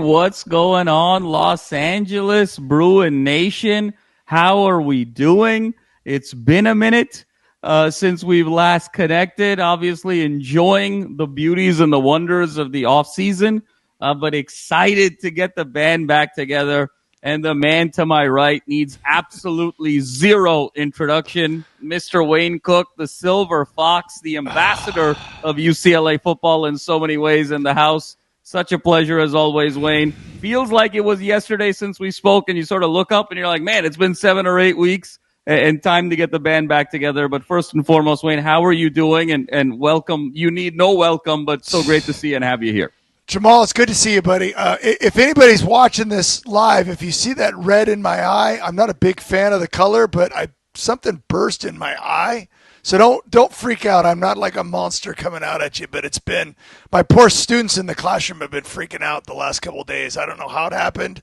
what's going on, Los Angeles, Bruin Nation? How are we doing? It's been a minute since we've last connected. Obviously enjoying the beauties and the wonders of the offseason, but excited to get the band back together. And the man to my right needs absolutely zero introduction. Mr. Wayne Cook, the Silver Fox, the ambassador of UCLA football in so many ways in the house. Such a pleasure as always, Wayne. Feels like it was yesterday since we spoke, and you sort of look up and you're like, man, it's been 7 or 8 weeks and time to get the band back together. But first and foremost, Wayne, how are you doing? And welcome. You need no welcome, but so great to see you and have you here. Jamal, it's good to see you, buddy. If anybody's watching this live, if you see that red in my eye, I'm not a big fan of the color, but something burst in my eye. So don't freak out. I'm not like a monster coming out at you, but it's been my poor students in the classroom have been freaking out the last couple of days. I don't know how it happened.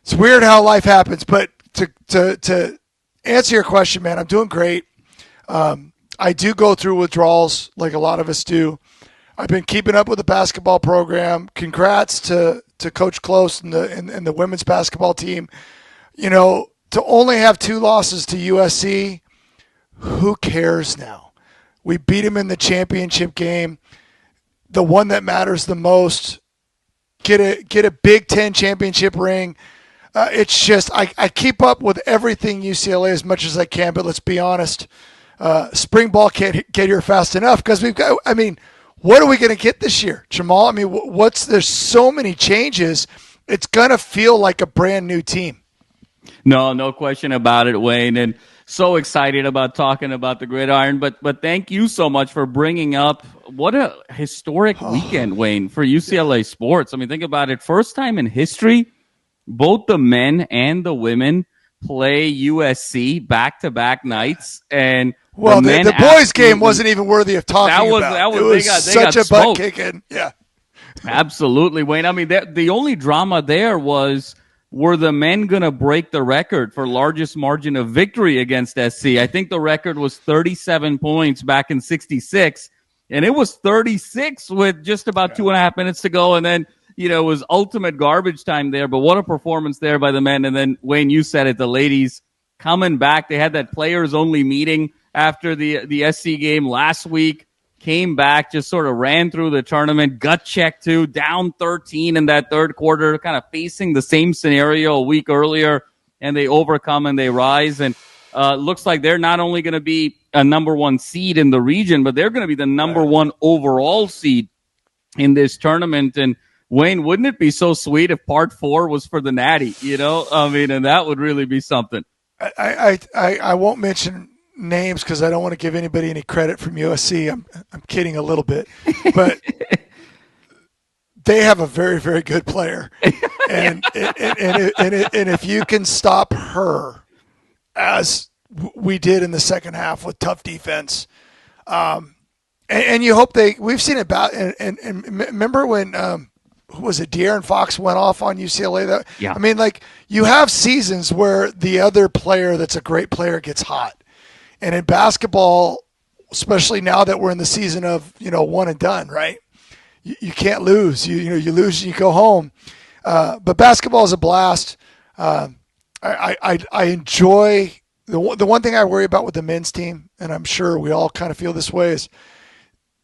It's weird how life happens, but to answer your question, man, I'm doing great. I do go through withdrawals like a lot of us do. I've been keeping up with the basketball program. Congrats to Coach Close and the women's basketball team. You know, to only have 2 losses to USC, who cares now? We beat them in the championship game. The one that matters the most, get a Big Ten championship ring. It's just I keep up with everything UCLA as much as I can, but let's be honest, spring ball can't get here fast enough because we've got. I mean, what are we going to get this year, Jamal? I mean, there's so many changes. It's going to feel like a brand new team. No question about it, Wayne. And so excited about talking about the gridiron. But thank you so much for bringing up what a historic weekend, Wayne, for UCLA sports. I mean, think about it. First time in history, both the men and the women play USC back-to-back nights. And well, the boys' game wasn't even worthy of talking about. It was such a butt kicking. Yeah, absolutely, Wayne. I mean, the only drama there were the men going to break the record for largest margin of victory against SC. I think the record was 37 points back in '66, and it was 36 with just about 2.5 minutes to go, and then it was ultimate garbage time there. But what a performance there by the men! And then Wayne, you said it, the ladies coming back. They had that players-only meeting after the SC game last week, came back, just sort of ran through the tournament, gut check too, down 13 in that third quarter, kind of facing the same scenario a week earlier, and they overcome and they rise. And looks like they're not only going to be a number 1 seed in the region, but they're going to be the number 1 overall seed in this tournament. And Wayne, wouldn't it be so sweet if part 4 was for the Natty? I mean, and that would really be something. I won't mention names because I don't want to give anybody any credit from USC. I'm kidding a little bit, but they have a very, very good player, and if you can stop her, as we did in the second half with tough defense, and you hope we've seen it about and remember when who was it? De'Aaron Fox went off on UCLA. I mean, like you have seasons where the other player that's a great player gets hot. And in basketball, especially now that we're in the season of, one and done, right? You can't lose. You lose and you go home. But basketball is a blast. I enjoy the one thing I worry about with the men's team, and I'm sure we all kind of feel this way, is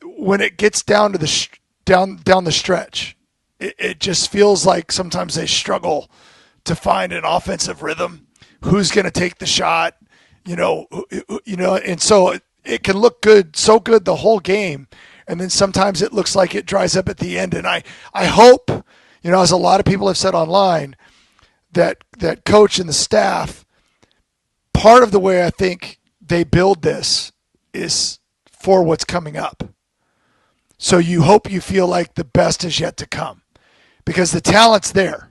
when it gets down to down the stretch, it just feels like sometimes they struggle to find an offensive rhythm. Who's going to take the shot? And so it can look good, so good the whole game, and then sometimes it looks like it dries up at the end. And I hope, as a lot of people have said online, that coach and the staff, part of the way I think they build this is for what's coming up. So you hope you feel like the best is yet to come, because the talent's there.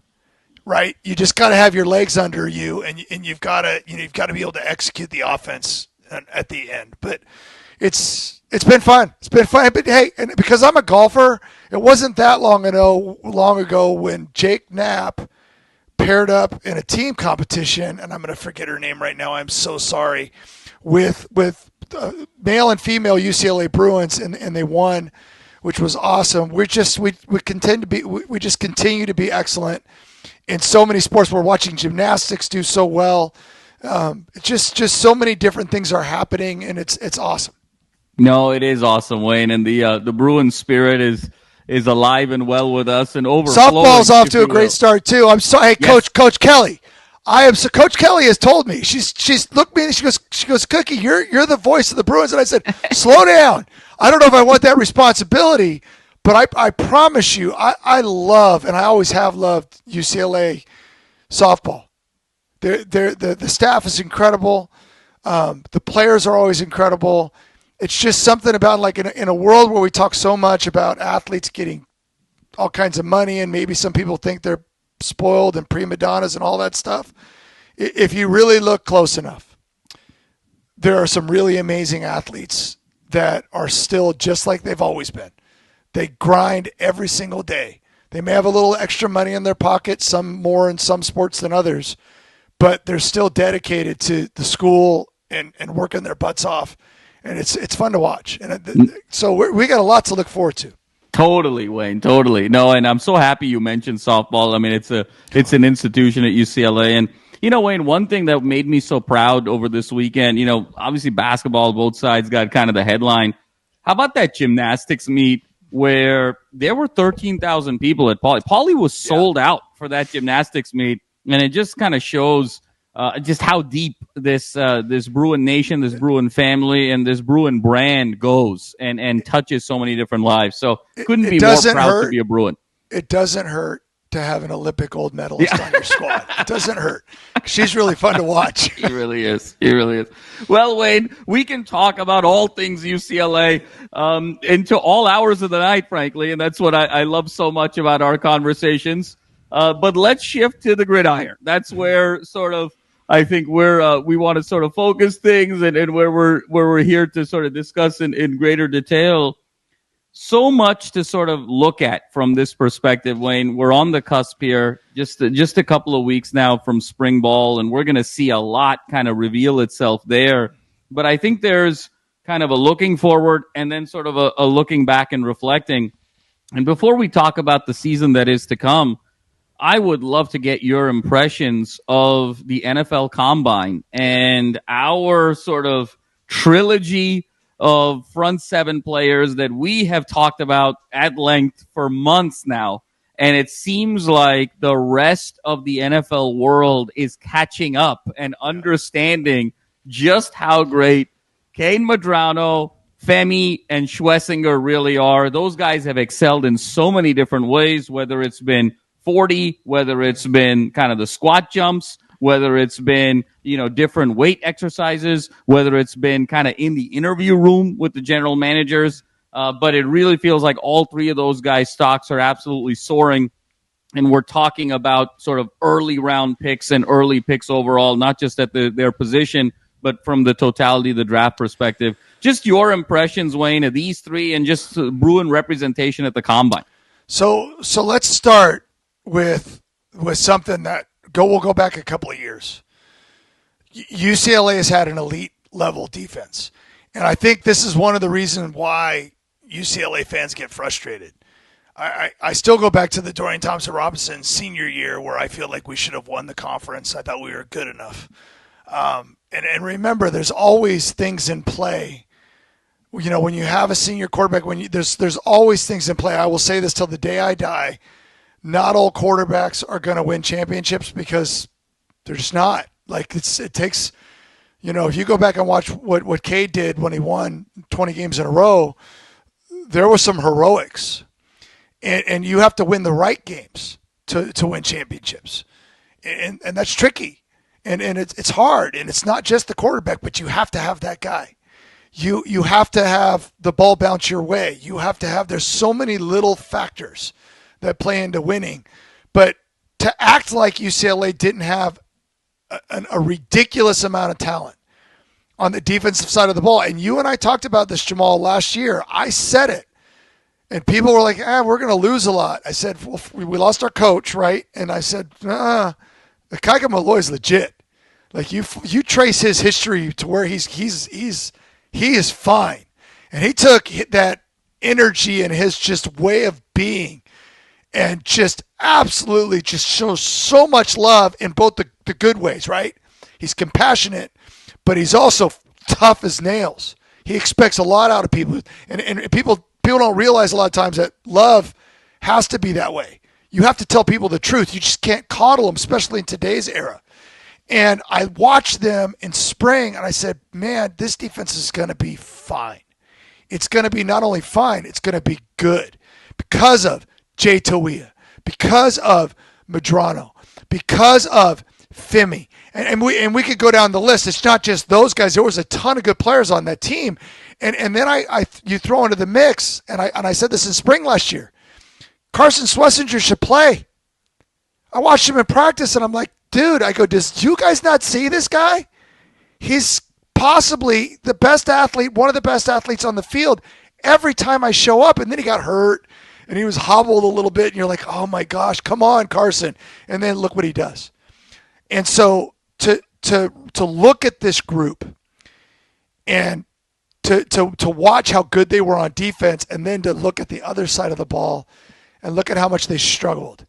Right, you just got to have your legs under you, and you've got to be able to execute the offense at the end. But it's been fun. It's been fun. But hey, and because I'm a golfer, it wasn't that long ago when Jake Knapp paired up in a team competition, and I'm going to forget her name right now. I'm so sorry. With male and female UCLA Bruins, and they won which was awesome. We just continue to be excellent in so many sports. We're watching gymnastics do so well. Just so many different things are happening, and it's awesome. No, it is awesome, Wayne, and the Bruins spirit is alive and well with us and overflowing. Softball's off to a great start too. I'm sorry, hey, yes. Coach Kelly. Coach Kelly has told me. She's looked at me and she goes, Cookie, you're the voice of the Bruins, and I said, slow down. I don't know if I want that responsibility, but I promise you, I love and I always have loved UCLA softball. The staff is incredible. The players are always incredible. It's just something about like in a world where we talk so much about athletes getting all kinds of money, and maybe some people think they're spoiled and prima donnas and all that stuff. If you really look close enough, there are some really amazing athletes that are still just like they've always been. They grind every single day. They may have a little extra money in their pocket, some more in some sports than others, but they're still dedicated to the school and working their butts off. And it's fun to watch. And so we got a lot to look forward to. Totally, Wayne. Totally. No, and I'm so happy you mentioned softball. I mean, it's an institution at UCLA. And, Wayne, one thing that made me so proud over this weekend, obviously basketball, both sides got kind of the headline. How about that gymnastics meet where there were 13,000 people at Pauley? Pauley was sold out for that gymnastics meet. And it just kind of shows just how deep this Bruin nation, this Bruin family, and this Bruin brand goes and touches so many different lives. So couldn't be more proud to be a Bruin. It doesn't hurt to have an Olympic gold medalist on your squad. It doesn't hurt. She's really fun to watch. He really is. He really is. Well, Wayne, we can talk about all things UCLA into all hours of the night, frankly, and that's what I love so much about our conversations. But let's shift to the gridiron. That's where sort of I think we want to sort of focus things and where we're here to sort of discuss in greater detail. So much to sort of look at from this perspective, Wayne. We're on the cusp here, just a couple of weeks now from spring ball, and we're going to see a lot kind of reveal itself there. But I think there's kind of a looking forward and then sort of a looking back and reflecting. And before we talk about the season that is to come, I would love to get your impressions of the NFL Combine and our sort of trilogy of front seven players that we have talked about at length for months now. And it seems like the rest of the NFL world is catching up and understanding just how great Kane Madrano, Femi, and Schlesinger really are. Those guys have excelled in so many different ways, whether it's been 40, whether it's been kind of the squat jumps, whether it's been, different weight exercises, whether it's been kind of in the interview room with the general managers. But it really feels like all three of those guys' stocks are absolutely soaring. And we're talking about sort of early round picks and early picks overall, not just at their position, but from the totality of the draft perspective. Just your impressions, Wayne, of these three and just Bruin representation at the Combine. So let's start with something that we'll go back a couple of years. UCLA has had an elite level defense. And I think this is one of the reasons why UCLA fans get frustrated. I still go back to the Dorian Thompson-Robinson senior year where I feel like we should have won the conference. I thought we were good enough. And remember, there's always things in play. When you have a senior quarterback, there's always things in play. I will say this till the day I die. Not all quarterbacks are going to win championships because they're just not. Like it takes, if you go back and watch what Cade did when he won 20 games in a row, there was some heroics, and you have to win the right games to win championships, and that's tricky, and it's hard, and it's not just the quarterback, but you have to have that guy. You have to have the ball bounce your way. You have to have. There's so many little factors that play into winning. But to act like UCLA didn't have a ridiculous amount of talent on the defensive side of the ball, and you and I talked about this, Jamal, last year. I said it, and people were like, we're going to lose a lot. I said, well, we lost our coach, right? And I said, the Kaika Malloy is legit. Like you trace his history to where he is fine. And he took that energy and his just way of being, and just absolutely just shows so much love in both the good ways, right? He's compassionate, but he's also tough as nails. He expects a lot out of people. And people don't realize a lot of times that love has to be that way. You have to tell people the truth. You just can't coddle them, especially in today's era. And I watched them in spring, and I said, man, this defense is going to be fine. It's going to be not only fine, it's going to be good because of Jay Tawia, because of Medrano, because of Femi. And we could go down the list. It's not just those guys. There was a ton of good players on that team. And then you throw into the mix, and I said this in spring last year, Carson Schlesinger should play. I watched him in practice, and I'm like, dude, I go, does you guys not see this guy? He's possibly the best athlete, one of the best athletes on the field every time I show up. And then he got hurt, and he was hobbled a little bit, and you're like, oh my gosh, come on, Carson. And then look what he does. And so to look at this group and to watch how good they were on defense, and then to look at the other side of the ball and look at how much they struggled.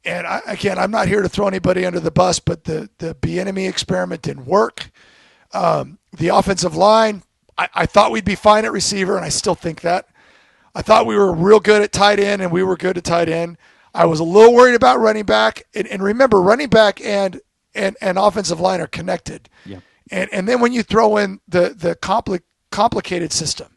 And I'm not here to throw anybody under the bus, but the Bieniemy experiment didn't work. The offensive line, I thought we'd be fine at receiver, and I still think that. I thought we were real good at tight end, and we were good at tight end. I was a little worried about running back. And remember, running back and offensive line are connected. Yeah. And then when you throw in the complicated system,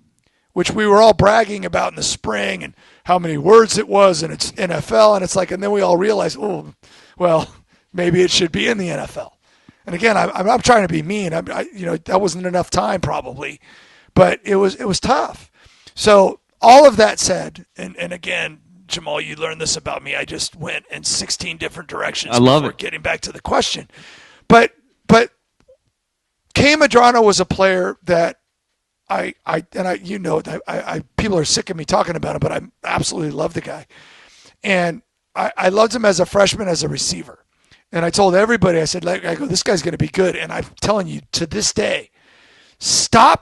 which we were all bragging about in the spring and how many words it was, and it's NFL, and it's like, and then we all realize, oh, well, maybe it should be in the NFL. And again, I'm trying to be mean. That wasn't enough time probably, but it was tough. So all of that said, and again, Jamal, you learned this about me. I just went in 16 different directions. I love before it. Getting back to the question, but Kay Medrano was a player that people are sick of me talking about him, but I absolutely love the guy. And I loved him as a freshman, as a receiver. And I told everybody, I said, this guy's going to be good. And I'm telling you, to this day,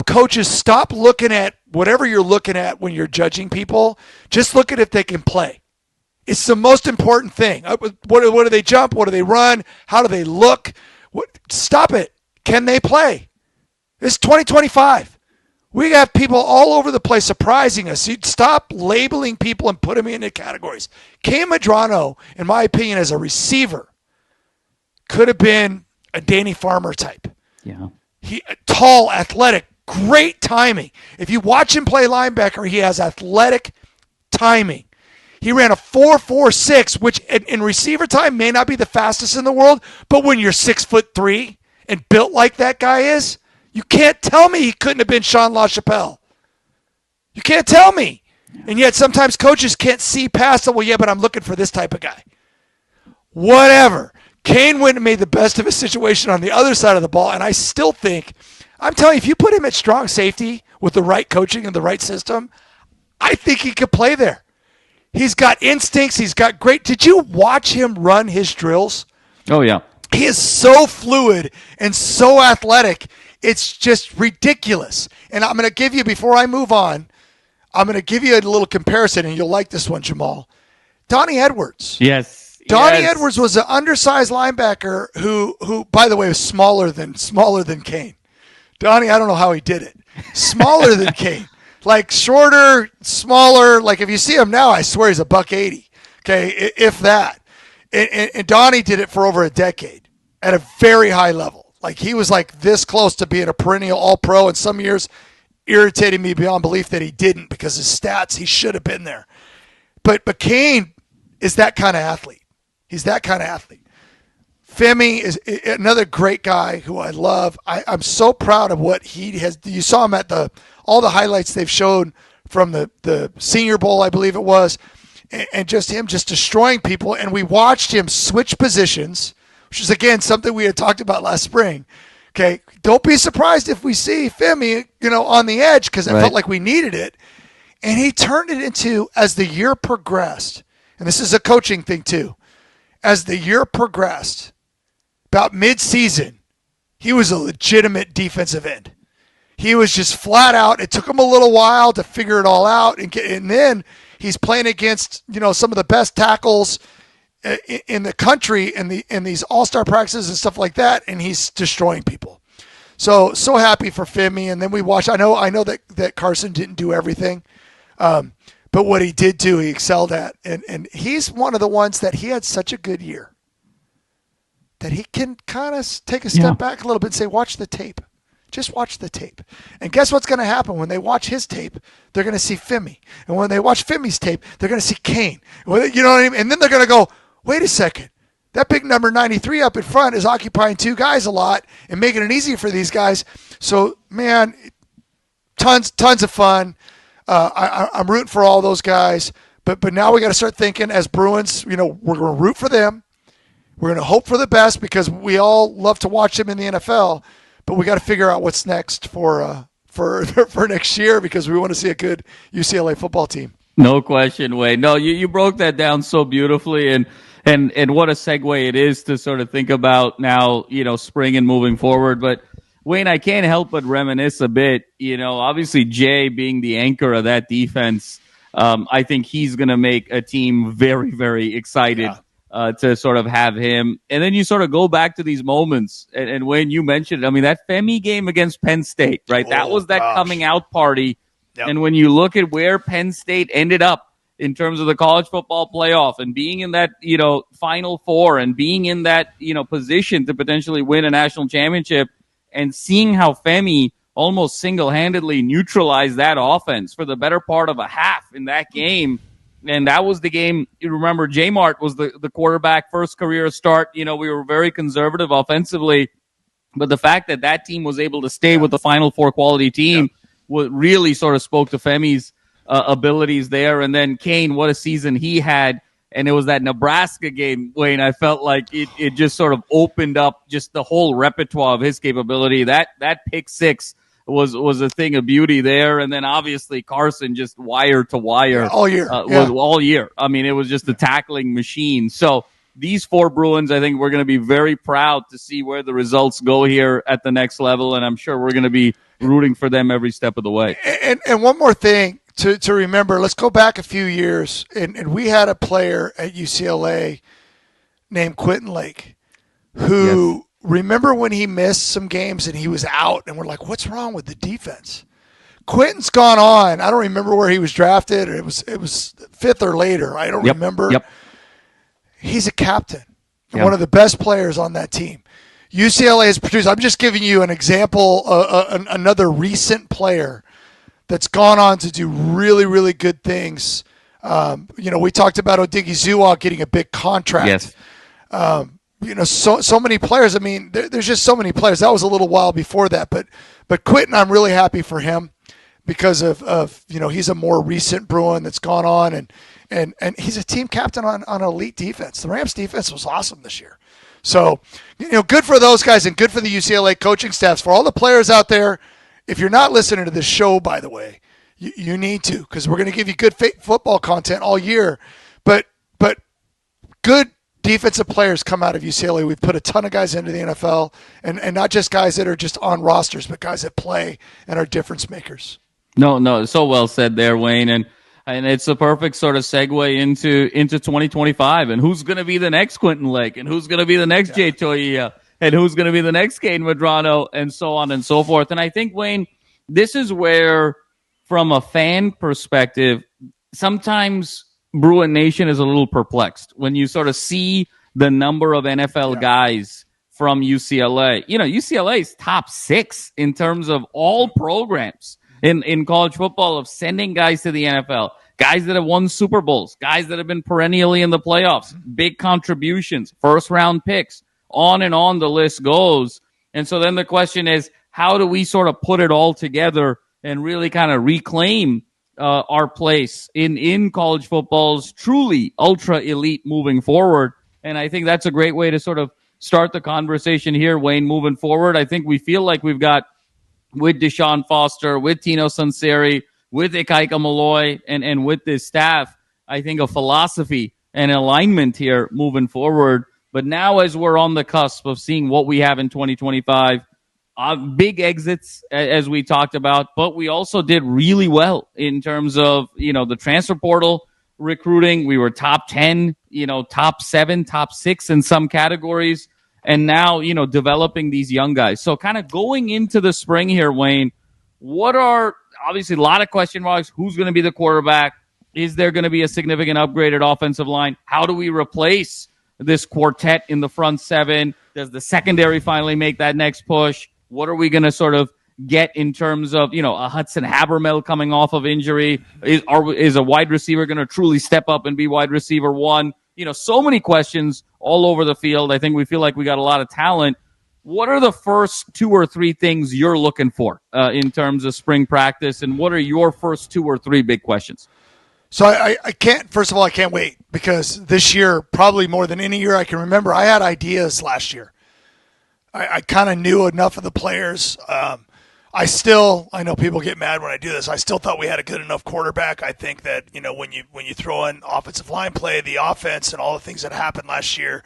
coaches, stop looking at whatever you're looking at when you're judging people. Just look at if they can play. It's the most important thing. What do they jump? What do they run? How do they look? Stop it. Can they play? It's 2025. We have people all over the place surprising us. You'd stop labeling people and put them into categories. Kay Medrano, in my opinion, as a receiver, could have been a Danny Farmer type. Yeah. Tall, athletic, great timing. If you watch him play linebacker, he has athletic timing. He ran a 4.46, which in receiver time may not be the fastest in the world, but when you're 6'3" and built like that guy is, you can't tell me he couldn't have been Sean LaChapelle. You can't tell me. And yet sometimes coaches can't see past it. Well, yeah, but I'm looking for this type of guy. Whatever. Kane went and made the best of his situation on the other side of the ball, and I still think, I'm telling you, if you put him at strong safety with the right coaching and the right system, I think he could play there. He's got instincts. He's got great. Did you watch him run his drills? Oh, yeah. He is so fluid and so athletic. It's just ridiculous. And I'm going to give you, before I move on, I'm going to give you a little comparison, and you'll like this one, Jamal. Donnie Edwards. Yes. Donnie Edwards was an undersized linebacker who, by the way, was smaller than Kane. Donnie, I don't know how he did it. Smaller than Kane. Like shorter, smaller. Like if you see him now, I swear he's a $180. Okay, if that. And Donnie did it for over a decade at a very high level. Like he was like this close to being a perennial All-Pro, and some years irritating me beyond belief that he didn't, because his stats, he should have been there. But Kane is that kind of athlete. He's that kind of athlete. Femi is another great guy who I love. I'm so proud of what he has. You saw him at all the highlights they've shown from the Senior Bowl, I believe it was, and just him just destroying people. And we watched him switch positions, which is, again, something we had talked about last spring. Okay, don't be surprised if we see Femi, on the edge, because it felt like we needed it. And he turned it into, as the year progressed, and this is a coaching thing too, as the year progressed, about mid-season, he was a legitimate defensive end. he was just flat out. It took him a little while to figure it all out, and then he's playing against some of the best tackles in the country in these all-star practices and stuff like that, and he's destroying people. So happy for Femi. And then we watched. I know that Carson didn't do everything, but what he did do, he excelled at, and he's one of the ones that he had such a good year that he can kind of take a step back a little bit and say, watch the tape. Just watch the tape. And guess what's going to happen? When they watch his tape, they're going to see Femi. And when they watch Femi's tape, they're going to see Kane. You know what I mean? And then they're going to go, wait a second. That big number 93 up in front is occupying two guys a lot and making it easy for these guys. So, man, tons of fun. I'm rooting for all those guys. But now we got to start thinking as Bruins, we're going to root for them. We're going to hope for the best because we all love to watch them in the NFL. But we got to figure out what's next for next year because we want to see a good UCLA football team. No question, Wayne. No, you broke that down so beautifully, and what a segue it is to sort of think about now, spring and moving forward. But Wayne, I can't help but reminisce a bit. Obviously Jay being the anchor of that defense, I think he's going to make a team very, very excited. Yeah. To sort of have him. And then you sort of go back to these moments. And when you mentioned it, I mean, that Femi game against Penn State, right? Oh, that was that coming out party. Yep. And when you look at where Penn State ended up in terms of the college football playoff and being in that, Final Four and being in that, position to potentially win a national championship and seeing how Femi almost single-handedly neutralized that offense for the better part of a half in that game. And that was the game. You remember, J.Mart was the quarterback, first career start. We were very conservative offensively. But the fact that team was able to stay with the Final Four quality team really sort of spoke to Femi's abilities there. And then Kane, what a season he had. And it was that Nebraska game, Wayne, I felt like it just sort of opened up just the whole repertoire of his capability. That pick six was a thing of beauty there. And then obviously Carson just wire to wire all year. Was all year. I mean, it was just a tackling machine. So these four Bruins, I think we're going to be very proud to see where the results go here at the next level. And I'm sure we're going to be rooting for them every step of the way. And one more thing to remember, let's go back a few years. And we had a player at UCLA named Quentin Lake who remember when he missed some games and he was out and we're like, what's wrong with the defense? Quentin's gone on. I don't remember where he was drafted. It was fifth or later. I don't remember. Yep. He's a captain and one of the best players on that team. UCLA has produced, I'm just giving you an example, another recent player that's gone on to do really, really good things. We talked about Odighizuwa getting a big contract. Yes. So many players. I mean, there's just so many players. That was a little while before that, but Quentin, I'm really happy for him because of he's a more recent Bruin that's gone on and he's a team captain on elite defense. The Rams defense was awesome this year. So, good for those guys and good for the UCLA coaching staffs. For all the players out there, if you're not listening to this show, by the way, you need to because we're going to give you good football content all year. But good defensive players come out of UCLA. We've put a ton of guys into the NFL, and not just guys that are just on rosters, but guys that play and are difference makers. No, so well said there, Wayne. And it's a perfect sort of segue into 2025 and who's going to be the next Quentin Lake and who's going to be the next Jay Toia and who's going to be the next Kane Medrano and so on and so forth. And I think, Wayne, this is where, from a fan perspective, sometimes Bruin Nation is a little perplexed when you sort of see the number of NFL guys from UCLA. UCLA is top 6 in terms of all programs in college football of sending guys to the NFL, guys that have won Super Bowls, guys that have been perennially in the playoffs, big contributions, first-round picks, on and on the list goes. And so then the question is, how do we sort of put it all together and really kind of reclaim our place in college football's truly ultra elite moving forward? And I think that's a great way to sort of start the conversation here, Wayne, moving forward. I think we feel like we've got, with Deshaun Foster, with Tino Sunseri, with Ikaika Malloy, and with this staff, I think a philosophy and alignment here moving forward. But now as we're on the cusp of seeing what we have in 2025, big exits, as we talked about, but we also did really well in terms of, the transfer portal recruiting. We were top 10, top 7, top 6 in some categories. And now, developing these young guys. So kind of going into the spring here, Wayne, what are obviously a lot of question marks? Who's going to be the quarterback? Is there going to be a significant upgraded offensive line? How do we replace this quartet in the front seven? Does the secondary finally make that next push? What are we going to sort of get in terms of, a Hudson Habermel coming off of injury? Is a wide receiver going to truly step up and be wide receiver one? So many questions all over the field. I think we feel like we got a lot of talent. What are the first 2 or 3 things you're looking for in terms of spring practice, and what are your first 2 or 3 big questions? So I can't, first of all, I can't wait, because this year, probably more than any year I can remember, I had ideas last year. I kind of knew enough of the players. I know people get mad when I do this. I still thought we had a good enough quarterback. I think that, when you throw in offensive line play, the offense, and all the things that happened last year,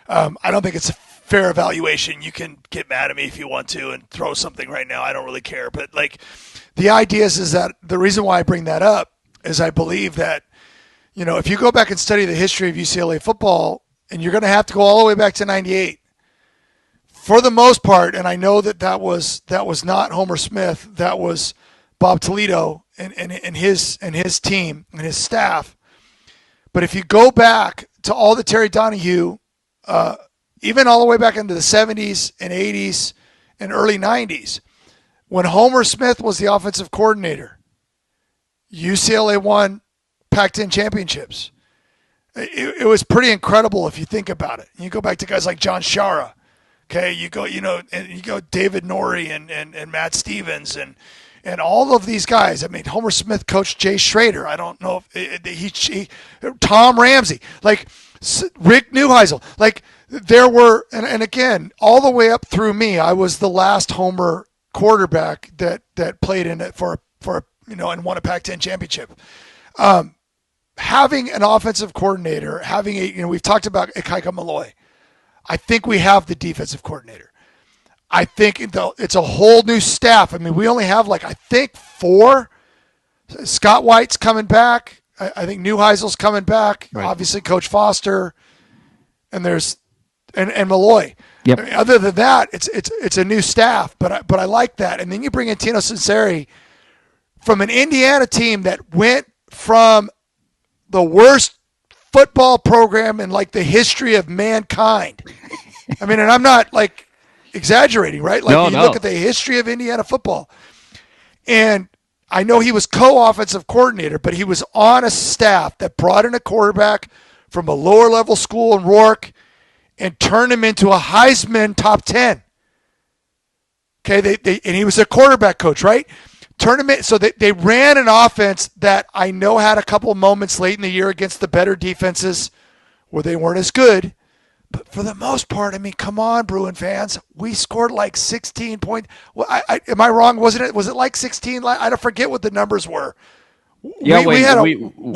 I don't think it's a fair evaluation. You can get mad at me if you want to and throw something right now. I don't really care. But, the idea is that the reason why I bring that up is I believe that, if you go back and study the history of UCLA football, and you're going to have to go all the way back to 98, for the most part, and I know that was not Homer Smith, that was Bob Toledo and his team and his staff. But if you go back to all the Terry Donahue, even all the way back into the 70s and 80s and early 90s, when Homer Smith was the offensive coordinator, UCLA won Pac-10 championships. It was pretty incredible if you think about it. You go back to guys like John Shara. Okay, you go David Norrie and Matt Stevens and all of these guys. I mean, Homer Smith coached Jay Schrader. I don't know if Tom Ramsey, Rick Neuheisel. There were, and again, all the way up through me, I was the last Homer quarterback that played in it for and won a Pac-10 championship. Having an offensive coordinator, we've talked about Ikaika Malloy. I think we have the defensive coordinator. I think it's a whole new staff. I mean, we only have 4. Scott White's coming back. I think Neuheisel's coming back. Right. Obviously, Coach Foster, and there's and Malloy. Yep. I mean, other than that, it's a new staff. But I like that. And then you bring in Tino Sunseri from an Indiana team that went from the worst football program in the history of mankind. I mean, and I'm not exaggerating, right? Look at the history of Indiana football. And I know he was co-offensive coordinator, but he was on a staff that brought in a quarterback from a lower level school in Rourke and turned him into a Heisman top 10. Okay. And he was a quarterback coach, right? Tournament, so they ran an offense that I know had a couple of moments late in the year against the better defenses where they weren't as good. But for the most part, I mean, come on, Bruin fans. We scored 16 points. Well, am I wrong? Was it 16? I don't forget what the numbers were. Yeah, we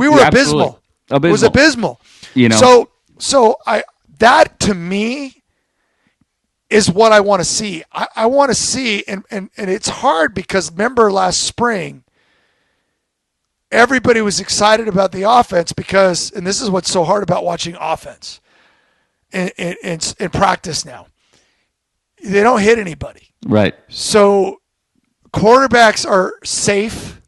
were abysmal. It was abysmal. So that to me is what I want to see. I want to see, and it's hard because remember last spring, everybody was excited about the offense because, and this is what's so hard about watching offense in practice now, they don't hit anybody. Right. So quarterbacks are safe,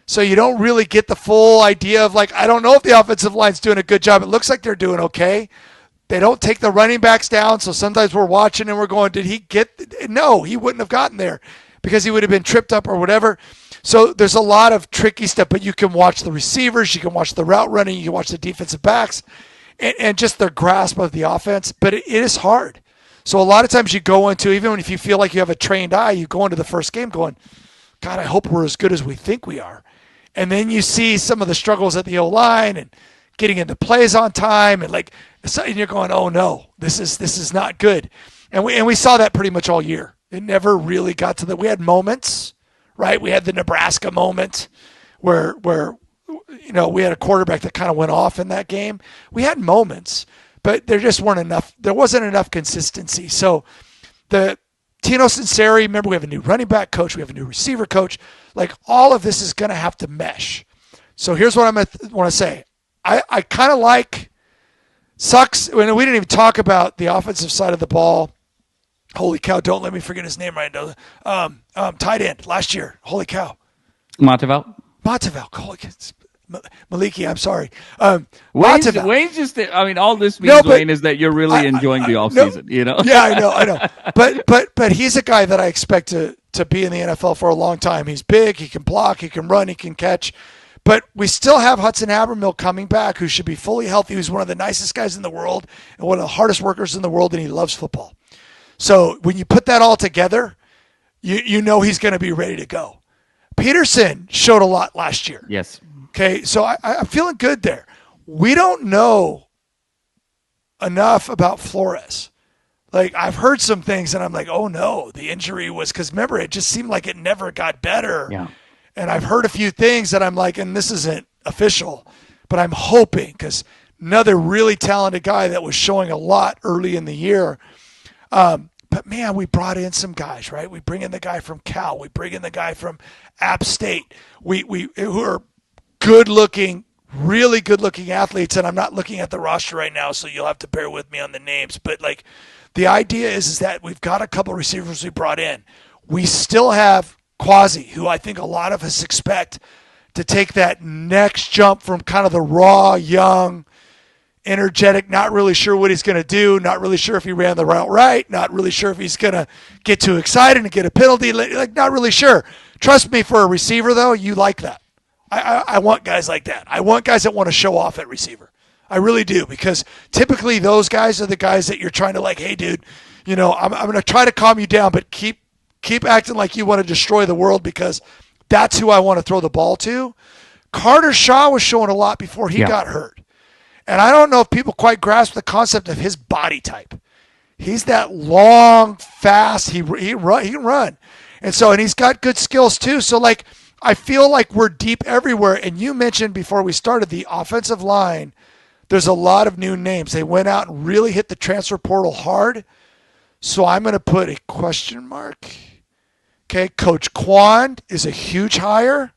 so you don't really get the full idea of I don't know if the offensive line's doing a good job. It looks like they're doing okay. They don't take the running backs down, so sometimes we're watching and we're going, did he get – no, he wouldn't have gotten there because he would have been tripped up or whatever. So there's a lot of tricky stuff, but you can watch the receivers, you can watch the route running, you can watch the defensive backs, and just their grasp of the offense. But it is hard. So a lot of times you go into, even if you feel like you have a trained eye, you go into the first game going, God, I hope we're as good as we think we are. And then you see some of the struggles at the O-line and getting into plays on time and and you're going, oh no, this is not good. And we saw that pretty much all year. It never really got to we had moments, right? We had the Nebraska moment where we had a quarterback that kind of went off in that game. We had moments, but there just weren't enough. There wasn't enough consistency. So the Tino Sinceri, remember, we have a new running back coach. We have a new receiver coach. Like, all of this is going to have to mesh. So here's what I want to say. I kind of like, sucks, when we didn't even talk about the offensive side of the ball. Holy cow, don't let me forget his name right now. Tight end last year. Holy cow. Matavao. Holy cow. Moliki, I'm sorry. Wayne's just, I mean, all this means, Wayne, is that you're really enjoying the offseason, you know? Yeah, I know. But he's a guy that I expect to be in the NFL for a long time. He's big, he can block, he can run, he can catch. But we still have Hudson Habermill coming back, who should be fully healthy, who's one of the nicest guys in the world and one of the hardest workers in the world, and he loves football. So when you put that all together, you know he's going to be ready to go. Peterson showed a lot last year. Yes. Okay, so I'm feeling good there. We don't know enough about Flores. Like, I've heard some things, and I'm like, oh, no, the injury was – because, remember, it just seemed like it never got better. Yeah. And I've heard a few things that I'm like, and this isn't official, but I'm hoping, because another really talented guy that was showing a lot early in the year. But, man, we brought in some guys, right? We bring in the guy from Cal. We bring in the guy from App State. Who are good-looking, really good-looking athletes, and I'm not looking at the roster right now, so you'll have to bear with me on the names. But, like, the idea is that we've got a couple receivers we brought in. We still have Quasi, who I think a lot of us expect to take that next jump from kind of the raw, young, energetic, not really sure what he's going to do, not really sure if he ran the route right, not really sure if he's going to get too excited and get a penalty, like not really sure. Trust me, for a receiver, though, you like that. I want guys like that. I want guys that want to show off at receiver. I really do, because typically those guys are the guys that you're trying to like, hey, dude, you know, I'm going to try to calm you down, but keep acting like you want to destroy the world, because that's who I want to throw the ball to. Carter Shaw was showing a lot before he got hurt. And I don't know if people quite grasp the concept of his body type. He's that long, fast, he can run. And he's got good skills too. So, like, I feel like we're deep everywhere. And you mentioned before we started the offensive line, there's a lot of new names. They went out and really hit the transfer portal hard. So I'm going to put a question mark. Okay, Coach Quan is a huge hire.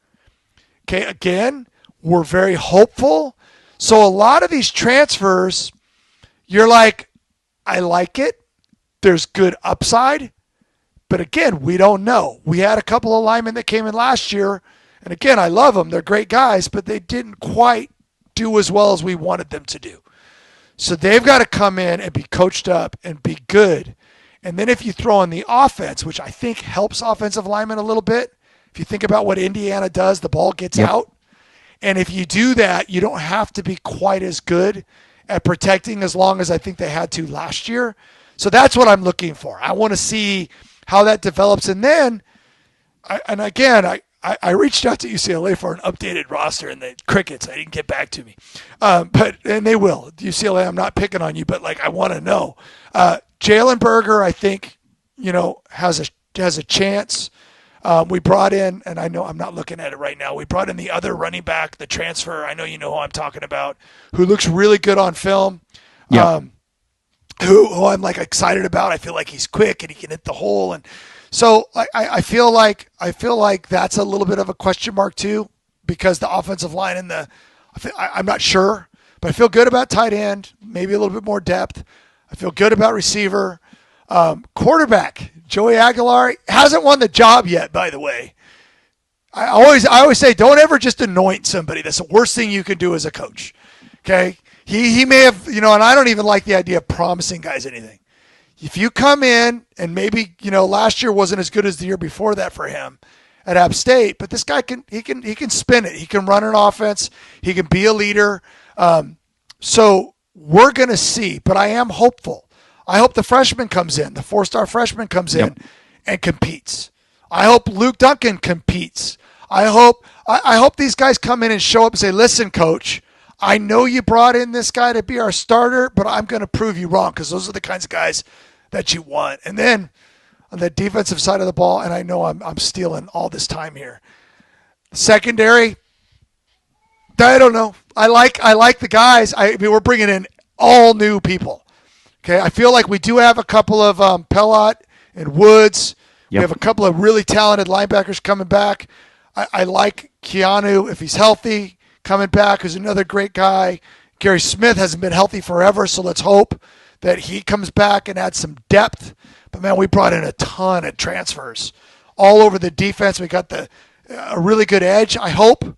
Okay, again, we're very hopeful. So a lot of these transfers, you're like, I like it. There's good upside. But again, we don't know. We had a couple of linemen that came in last year. And again, I love them. They're great guys, but they didn't quite do as well as we wanted them to do. So they've got to come in and be coached up and be good. And then if you throw in the offense, which I think helps offensive linemen a little bit, if you think about what Indiana does, the ball gets out. And if you do that, you don't have to be quite as good at protecting as long as I think they had to last year. So that's what I'm looking for. I want to see how that develops. And then, I reached out to UCLA for an updated roster, and the crickets, I didn't get back to me. And they will. UCLA, I'm not picking on you, but like, I want to know. Jalen Berger, I think, you know, has a chance. We brought in, and I know I'm not looking at it right now, we brought in the other running back, the transfer. I know you know who I'm talking about, who looks really good on film. Yeah. Who I'm like excited about. I feel like he's quick and he can hit the hole. And so I feel like that's a little bit of a question mark too, because the offensive line and I'm not sure, but I feel good about tight end, maybe a little bit more depth. I feel good about receiver. Quarterback, Joey Aguilar hasn't won the job yet, by the way. I always say, don't ever just anoint somebody. That's the worst thing you can do as a coach. Okay? He may have, you know, and I don't even like the idea of promising guys anything. If you come in and maybe, you know, last year wasn't as good as the year before that for him at App State, but this guy can spin it. He can run an offense. He can be a leader. So we're going to see, but I am hopeful. I hope the freshman comes in, the 4-star freshman comes in and competes. I hope Luke Duncan competes. I hope these guys come in and show up and say, listen, coach, I know you brought in this guy to be our starter, but I'm going to prove you wrong, because those are the kinds of guys that you want. And then on the defensive side of the ball, and I know I'm stealing all this time here, secondary, I don't know. I like the guys. I mean, we're bringing in all new people. Okay, I feel like we do have a couple of Pellot and Woods. Yep. We have a couple of really talented linebackers coming back. I like Keanu, if he's healthy, coming back, who's another great guy. Gary Smith hasn't been healthy forever, so let's hope that he comes back and adds some depth. But, man, we brought in a ton of transfers all over the defense. We got a really good edge, I hope.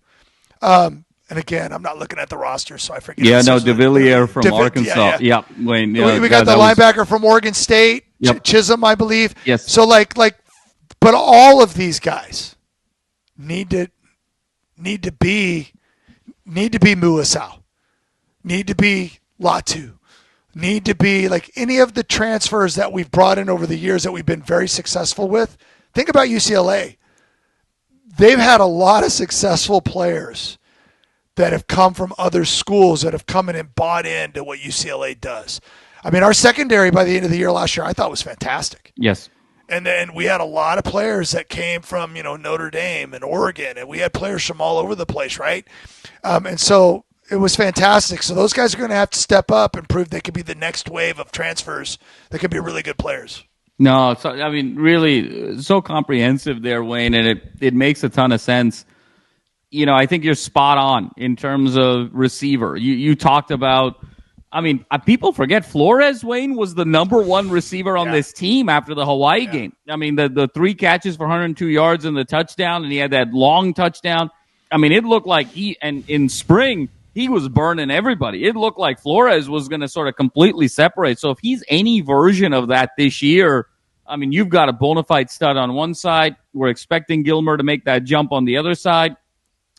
And, again, I'm not looking at the roster, so I forget. Yeah, no, DeVilliers from Arkansas. Yeah. Wayne, we got the linebacker from Oregon State, Chisholm, I believe. Yes. So, but all of these guys need to be Muasau, need to be Latu, need to be like any of the transfers that we've brought in over the years that we've been very successful with. Think about UCLA. They've had a lot of successful players that have come from other schools that have come in and bought into what UCLA does. I mean, our secondary by the end of the year last year, I thought was fantastic. Yes. And then we had a lot of players that came from, Notre Dame and Oregon, and we had players from all over the place, right? And so it was fantastic. So those guys are going to have to step up and prove they could be the next wave of transfers that could be really good players. No, really so comprehensive there, Wayne, and it makes a ton of sense. I think you're spot on in terms of receiver. You talked about, people forget Flores, Wayne, was the number one receiver on this team after the Hawaii game. The 3 catches for 102 yards and the touchdown, and he had that long touchdown. It looked like in spring, he was burning everybody. It looked like Flores was going to sort of completely separate. So if he's any version of that this year, you've got a bona fide stud on one side. We're expecting Gilmer to make that jump on the other side.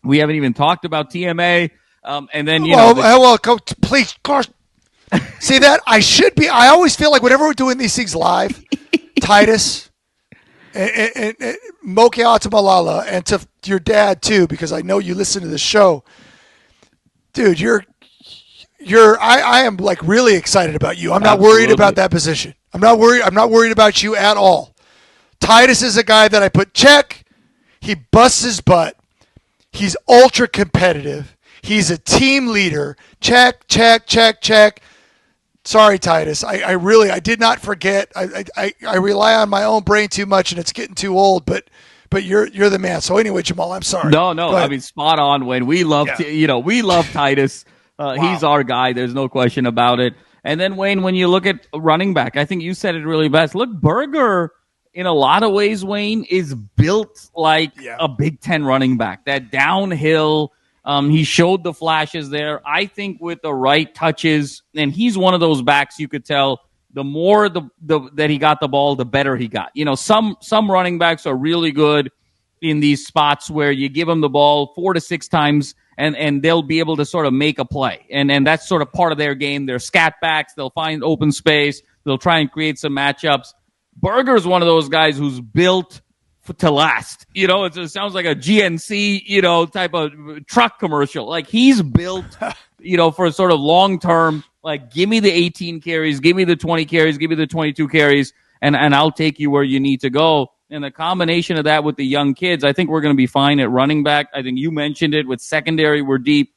We haven't even talked about TMA. And then, please, gosh. See that? I always feel like whenever we're doing these things live, Titus and Mokiao-Atimalala, and to your dad too, because I know you listen to the show. Dude, I am like really excited about you. I'm not worried about that position. I'm not worried about you at all. Titus is a guy that I put check. He busts his butt. He's ultra competitive. He's a team leader. Check, check, check, check. Sorry, Titus. I did not forget. I rely on my own brain too much, and it's getting too old. But you're the man. So anyway, Jamal, I'm sorry. No. Spot on, Wayne. We love we love Titus. Wow. He's our guy. There's no question about it. And then Wayne, when you look at running back, I think you said it really best. Look, Berger, in a lot of ways, Wayne, is built like a Big Ten running back. That downhill. He showed the flashes there. I think with the right touches, and he's one of those backs you could tell the more that he got the ball, the better he got. Some running backs are really good in these spots where you give them the ball 4 to 6 times and they'll be able to sort of make a play. And that's sort of part of their game. They're scat backs. They'll find open space. They'll try and create some matchups. Berger's one of those guys who's built to last. It sounds like a GNC, type of truck commercial. Like he's built, for sort of long-term, like give me the 18 carries, give me the 20 carries, give me the 22 carries, and I'll take you where you need to go. And the combination of that with the young kids, I think we're going to be fine at running back. I think you mentioned it with secondary. We're deep.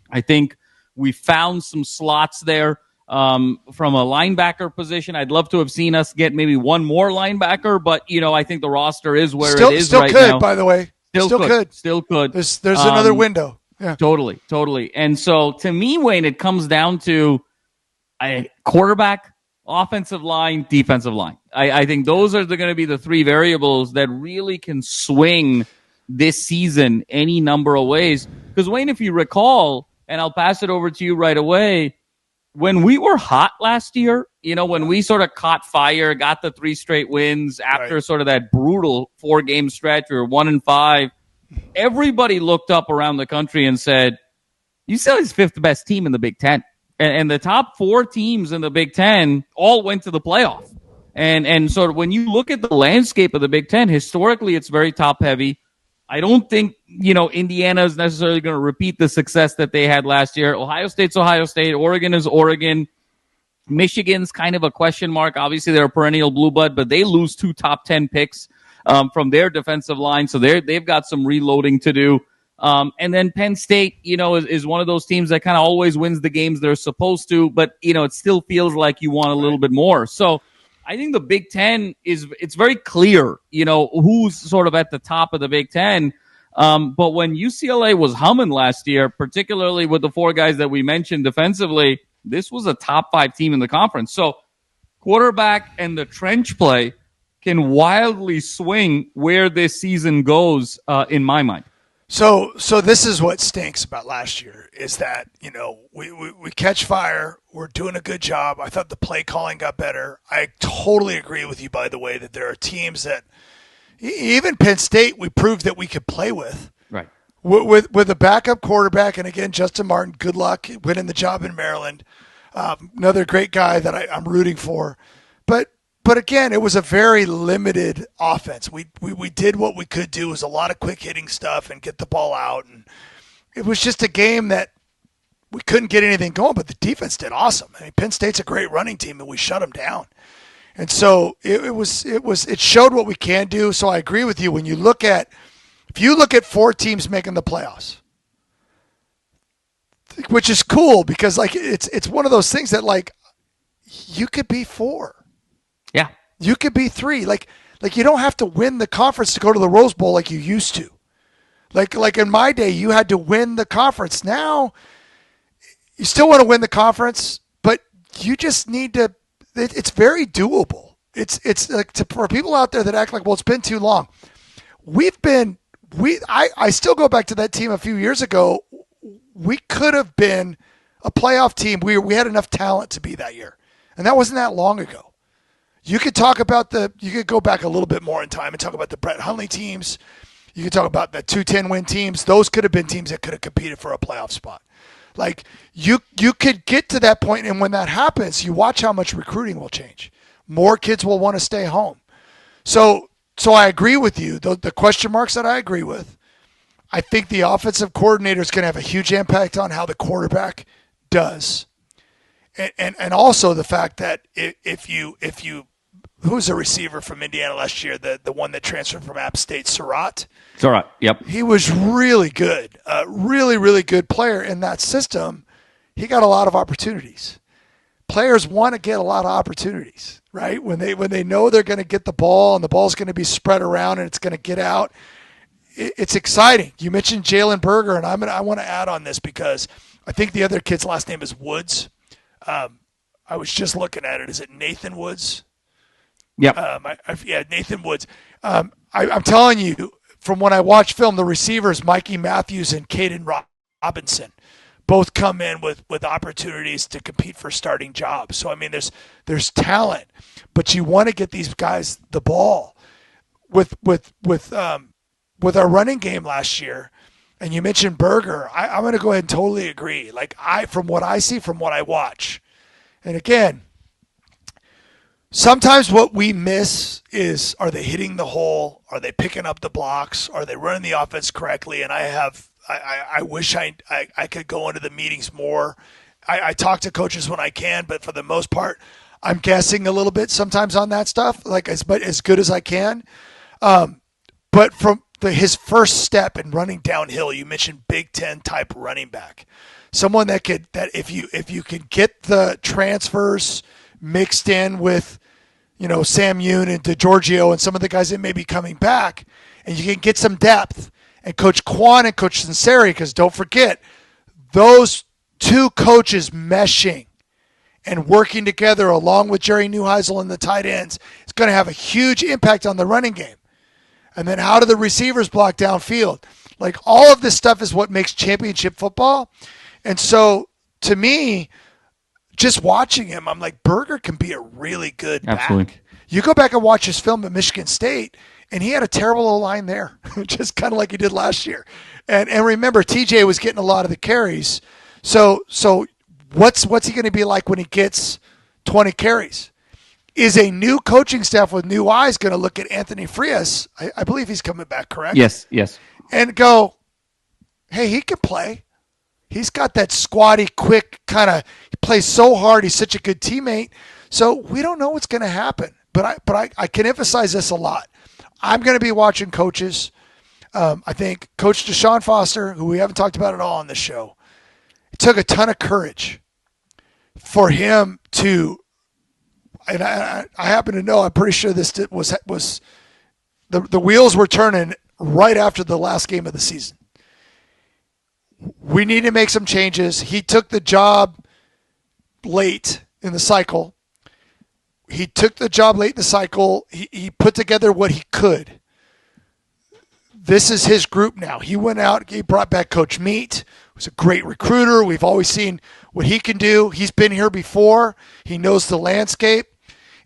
I think we found some slots there. From a linebacker position, I'd love to have seen us get maybe one more linebacker, but I think the roster is where it is right now. Still could, by the way. Still could. There's another window. Yeah. Totally. And so to me, Wayne, it comes down to a quarterback, offensive line, defensive line. I think those are going to be the 3 variables that really can swing this season any number of ways. Because Wayne, if you recall, and I'll pass it over to you right away, when we were hot last year, when we sort of caught fire, got the 3 straight wins after sort of that brutal 4-game stretch, we were 1-5. Everybody looked up around the country and said, UCLA's 5th best team in the Big Ten. And the top 4 teams in the Big Ten all went to the playoff. And so when you look at the landscape of the Big Ten, historically it's very top heavy. I don't think, Indiana is necessarily going to repeat the success that they had last year. Ohio State's Ohio State. Oregon is Oregon. Michigan's kind of a question mark. Obviously, they're a perennial blue blood, but they lose 2 top 10 picks from their defensive line. So they've got some reloading to do. And then Penn State, is one of those teams that kind of always wins the games they're supposed to, but, it still feels like you want a little bit more. So I think the Big Ten it's very clear, who's sort of at the top of the Big Ten. But when UCLA was humming last year, particularly with the four guys that we mentioned defensively, this was a top 5 team in the conference. So quarterback and the trench play can wildly swing where this season goes, in my mind. So this is what stinks about last year is that, we catch fire. We're doing a good job. I thought the play calling got better. I totally agree with you, by the way, that there are teams that even Penn State, we proved that we could play with. Right. With a backup quarterback. And again, Justin Martin, good luck winning the job in Maryland. Another great guy that I'm rooting for. But again, it was a very limited offense. We did what we could do. It was a lot of quick hitting stuff and get the ball out. And it was just a game that we couldn't get anything going, but the defense did awesome. I mean, Penn State's a great running team, and we shut them down. And so it showed what we can do. So I agree with you. If you look at 4 teams making the playoffs, which is cool because it's one of those things that you could be 4. Yeah. You could be 3. Like you don't have to win the conference to go to the Rose Bowl like you used to. Like in my day, you had to win the conference. Now, you still want to win the conference, but you just need to. It's very doable. It's like for people out there that act like, well, it's been too long. I still go back to that team a few years ago. We could have been a playoff team. We had enough talent to be that year, and that wasn't that long ago. You could go back a little bit more in time and talk about the Brett Hundley teams. You could talk about the 2-10 win teams. Those could have been teams that could have competed for a playoff spot. Like you could get to that point, and when that happens, you watch how much recruiting will change. More kids will want to stay home. So I agree with you. The question marks that I agree with, I think the offensive coordinator is going to have a huge impact on how the quarterback does. And also the fact that if you who's a receiver from Indiana last year, the one that transferred from App State, Surratt. Surratt, yep. He was really good, really, really good player in that system. He got a lot of opportunities. Players want to get a lot of opportunities, right? When they know they're going to get the ball and the ball's going to be spread around and it's going to get out, it's exciting. You mentioned Jalen Berger, and I want to add on this because I think the other kid's last name is Woods. I was just looking at it. Is it Nathan Woods? Yeah. Nathan Woods. I'm telling you, from when I watch film, the receivers, Mikey Matthews and Caden Robinson, both come in with opportunities to compete for starting jobs. So, I mean, there's talent, but you want to get these guys the ball. With our running game last year, and you mentioned Berger, I'm going to go ahead and totally agree. From what I see, from what I watch, and again, sometimes what we miss is, are they hitting the hole? Are they picking up the blocks? Are they running the offense correctly? And I wish I could go into the meetings more. I talk to coaches when I can, but for the most part, I'm guessing a little bit sometimes on that stuff, as good as I can. But from his first step in running downhill, you mentioned Big Ten type running back, someone that if you could get the transfers mixed in with, Sam Yoon and DeGiorgio and some of the guys that may be coming back, and you can get some depth, and Coach Quan and Coach Sinceri, because don't forget, those two coaches meshing and working together along with Jerry Neuheisel and the tight ends is going to have a huge impact on the running game. And then how do the receivers block downfield? All of this stuff is what makes championship football. And so, to me, just watching him, I'm like, Berger can be a really good back. You go back and watch his film at Michigan State, and he had a terrible O-line there, just kind of like he did last year. And remember, TJ was getting a lot of the carries. So what's he going to be like when he gets 20 carries? Is a new coaching staff with new eyes going to look at Anthony Frias? I believe he's coming back, correct? Yes. And go, hey, he can play. He's got that squatty, quick kind of. He plays so hard. He's such a good teammate. So we don't know what's going to happen. But I can emphasize this a lot. I'm going to be watching coaches. I think Coach Deshaun Foster, who we haven't talked about at all on this show, it took a ton of courage for him to. and I happen to know, I'm pretty sure this was the wheels were turning right after the last game of the season. We need to make some changes. He took the job late in the cycle. He put together what he could. This is his group now. He went out, he brought back Coach Meat, who's a great recruiter. We've always seen what he can do. He's been here before. He knows the landscape.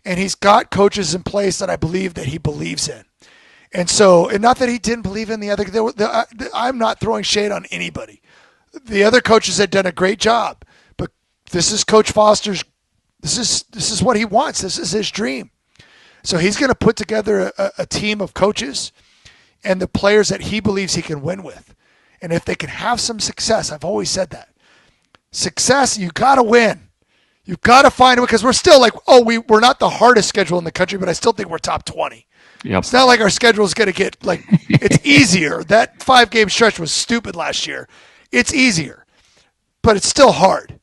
And he's got coaches in place that I believe that he believes in. And so, and not that he didn't believe in the other, I'm not throwing shade on anybody. The other coaches had done a great job, but this is Coach Foster's, this is what he wants. This is his dream. So he's going to put together a team of coaches and the players that he believes he can win with. And if they can have some success, I've always said that. Success, you got to win. You've got to find it, because we're still like, we're not the hardest schedule in the country, but I still think we're top 20. Yep. It's not like our schedule is going to get, like, it's easier. That 5-game stretch was stupid last year. It's easier, but it's still hard.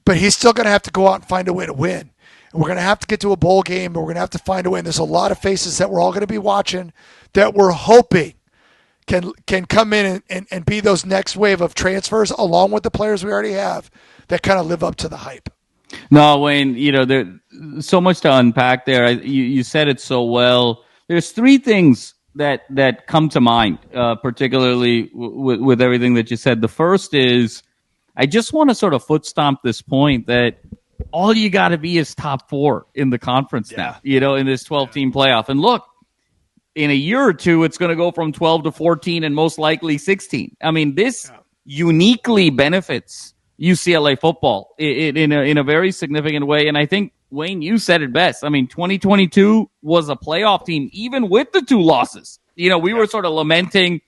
But he's still going to have to go out and find a way to win. And we're going to have to get to a bowl game, and we're going to have to find a way. And there's a lot of faces that we're all going to be watching that we're hoping can come in and be those next wave of transfers, along with the players we already have that kind of live up to the hype. No, Wayne, there's so much to unpack there. You said it so well. There's three things that come to mind, particularly with everything that you said. The first is, I just want to sort of foot stomp this point that all you got to be is top 4 in the conference now, in this 12-team playoff. And look, in a year or two, it's going to go from 12 to 14 and most likely 16. I mean, this uniquely benefits UCLA football in a very significant way. And I think, Wayne, you said it best. I mean, 2022 was a playoff team, even with the 2 losses. We were sort of lamenting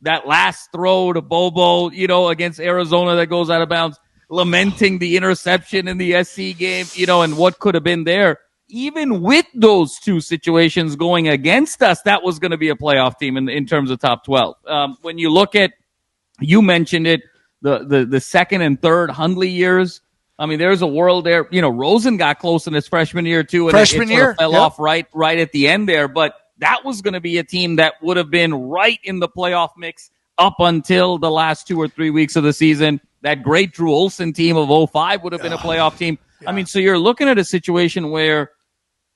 that last throw to Bobo, against Arizona that goes out of bounds, lamenting the interception in the SC game, and what could have been there. Even with those 2 situations going against us, that was going to be a playoff team in terms of top 12. When you look at, you mentioned it, the second and third Hundley years, I mean, there's a world there. Rosen got close in his freshman year too, and it sort of fell off right at the end there. But that was going to be a team that would have been right in the playoff mix up until the last 2 or 3 weeks of the season. That great Drew Olson team of 2005 would have been a playoff team. Yeah. I mean, so you're looking at a situation where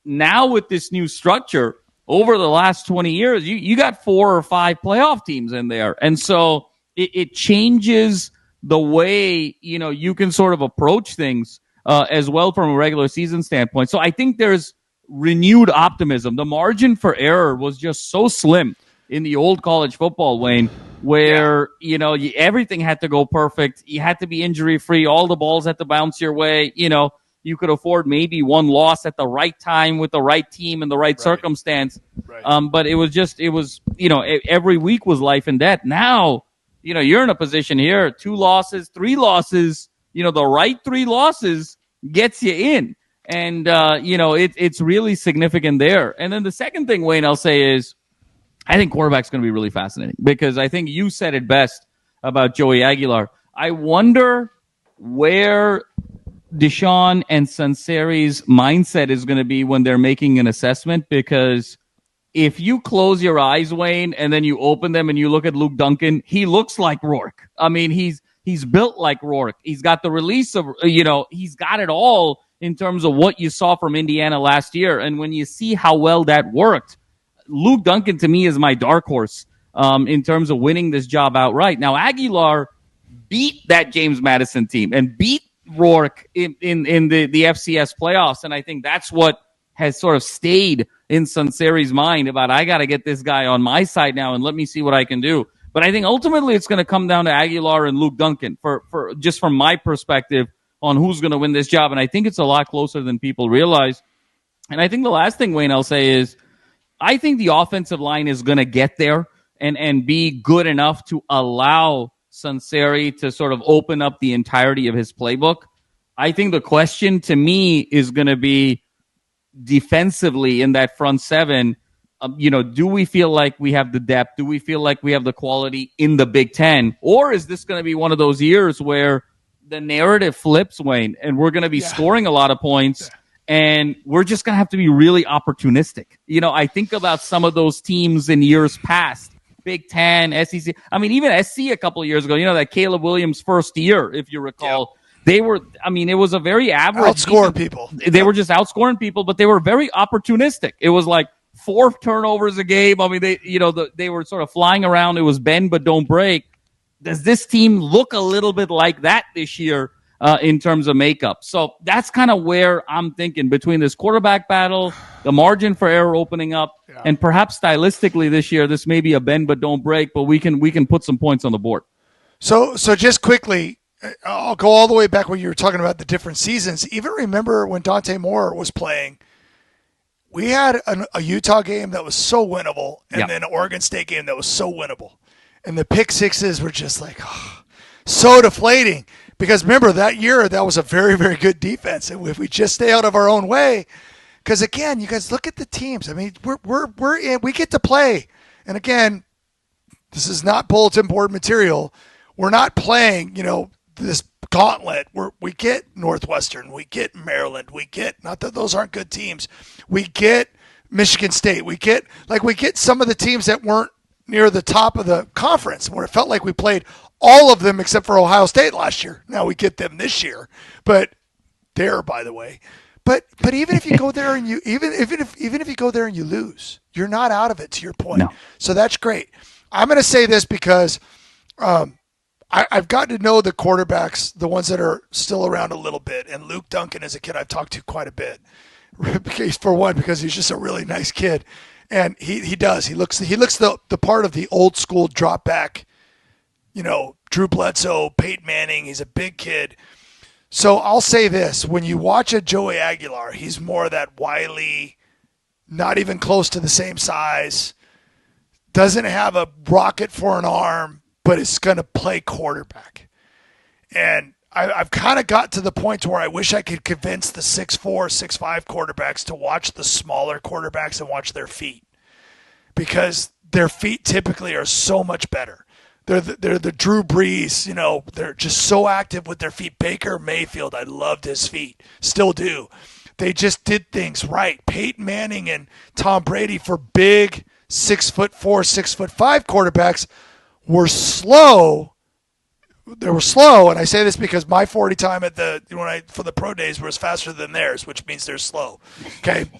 now with this new structure, over the last 20 years, you got 4 or 5 playoff teams in there. And so it changes the way, you can sort of approach things as well from a regular season standpoint. So I think there's renewed optimism. The margin for error was just so slim in the old college football, Wayne, where, everything had to go perfect. You had to be injury-free. All the balls had to bounce your way. You could afford maybe 1 loss at the right time with the right team and the right circumstance. Right. But it was, every week was life and death. Now, you're in a position here, 2 losses, 3 losses, the right 3 losses gets you in. And, it's really significant there. And then the second thing, Wayne, I'll say is, I think quarterback's going to be really fascinating, because I think you said it best about Joey Aguilar. I wonder where Deshaun and Sanseri's mindset is going to be when they're making an assessment, because if you close your eyes, Wayne, and then you open them and you look at Luke Duncan, he looks like Rourke. I mean, he's built like Rourke. He's got the release of, he's got it all in terms of what you saw from Indiana last year. And when you see how well that worked, Luke Duncan to me is my dark horse in terms of winning this job outright. Now, Aguilar beat that James Madison team and beat Rourke in the FCS playoffs. And I think that's what has sort of stayed in Sanseri's mind about, I got to get this guy on my side now and let me see what I can do. But I think ultimately it's going to come down to Aguilar and Luke Duncan for just from my perspective on who's going to win this job. And I think it's a lot closer than people realize. And I think the last thing, Wayne, I'll say is, I think the offensive line is going to get there and be good enough to allow Sanseri to sort of open up the entirety of his playbook. I think the question to me is going to be defensively in that front seven. Do we feel like we have the depth? Do we feel like we have the quality in the Big Ten? Or is this going to be one of those years where the narrative flips, Wayne, and we're going to be scoring a lot of points And we're just going to have to be really opportunistic. You know, I think about some of those teams in years past, Big Ten, SEC. I mean, even SC a couple of years ago, you know, that Caleb Williams' first year, if you recall. Yep. They were, I mean, it was a very average. Outscore people. They were just outscoring people, but they were very opportunistic. It was like 4 turnovers a game. I mean, they were sort of flying around. It was bend but don't break. Does this team look a little bit like that this year in terms of makeup? So that's kind of where I'm thinking between this quarterback battle, the margin for error opening up, and perhaps stylistically this year, this may be a bend but don't break, but we can put some points on the board. So just quickly, I'll go all the way back when you were talking about the different seasons. Even remember when Dante Moore was playing, we had a Utah game that was so winnable, and then an Oregon State game that was so winnable. And the pick sixes were just like so deflating. Because remember, that year, that was a very, very good defense. And if we just stay out of our own way, because again, you guys look at the teams. I mean, we're in, we get to play. And again, this is not bulletin board material. We're not playing, this gauntlet where we get Northwestern, we get Maryland, we get, not that those aren't good teams, we get Michigan State, we get some of the teams that weren't near the top of the conference, where it felt like we played all of them except for Ohio State last year. Now we get them this year, but by the way, but even if you go there and you even if you go there and you lose, you're not out of it. To your point, no. So that's great. I'm going to say this because I've gotten to know the quarterbacks, the ones that are still around a little bit, and Luke Duncan is a kid I've talked to quite a bit. For one, because he's just a really nice kid, and he looks the part of the old school drop back, Drew Bledsoe, Peyton Manning. He's a big kid. So I'll say this: when you watch a Joey Aguilar, he's more of that wily, not even close to the same size, doesn't have a rocket for an arm, but is going to play quarterback. And I've kind of got to the point where I wish I could convince the 6'4", 6'5" quarterbacks to watch the smaller quarterbacks and watch their feet, because their feet typically are so much better. They're the Drew Brees, they're just so active with their feet. Baker Mayfield, I loved his feet, still do. They just did things right. Peyton Manning and Tom Brady, for big 6'4", 6'5" quarterbacks, were slow. They were slow, and I say this because my 40 time for the pro days was faster than theirs, which means they're slow. Okay,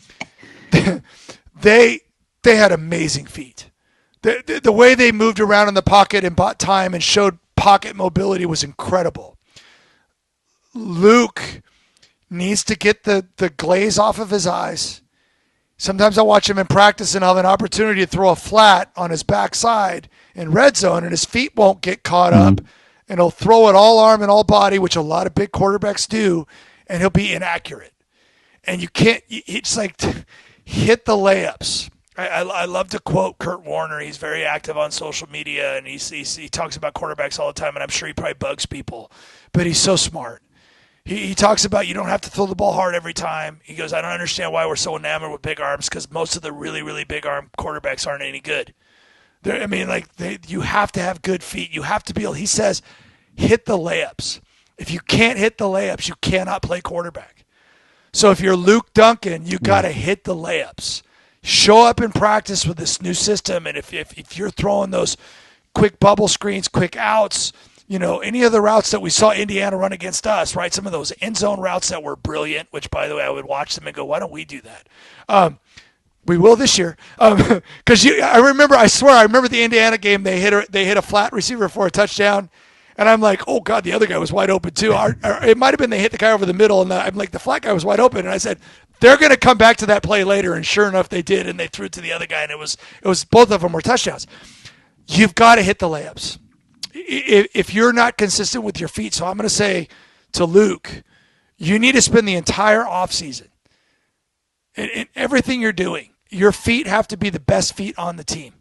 they had amazing feet. The way they moved around in the pocket and bought time and showed pocket mobility was incredible. Luke needs to get the glaze off of his eyes. Sometimes I watch him in practice and I'll have an opportunity to throw a flat on his backside in red zone, and his feet won't get caught up, and he'll throw it all arm and all body, which a lot of big quarterbacks do, and he'll be inaccurate. And you can't, it's like, hit the layups. I love to quote Kurt Warner. He's very active on social media, and he talks about quarterbacks all the time, and I'm sure he probably bugs people, but he's so smart. He talks about you don't have to throw the ball hard every time. He goes, I don't understand why we're so enamored with big arms, because most of the really, really big arm quarterbacks aren't any good. You have to have good feet. You have to be able, he says, hit the layups. If you can't hit the layups, you cannot play quarterback. So if you're Luke Duncan, you got to hit the layups. Show up in practice with this new system, and if you're throwing those quick bubble screens, quick outs, any of the routes that we saw Indiana run against us, right? Some of those end zone routes that were brilliant, which, by the way, I would watch them and go, why don't we do that? We will this year. Because I remember the Indiana game, they hit a flat receiver for a touchdown, and I'm like, oh, God, the other guy was wide open too. It might have been they hit the guy over the middle, and I'm like, the flat guy was wide open, and I said, they're going to come back to that play later, and sure enough, they did, and they threw it to the other guy, and it was both of them were touchdowns. You've got to hit the layups if you're not consistent with your feet. So I'm going to say to Luke, you need to spend the entire offseason in everything you're doing. Your feet have to be the best feet on the team.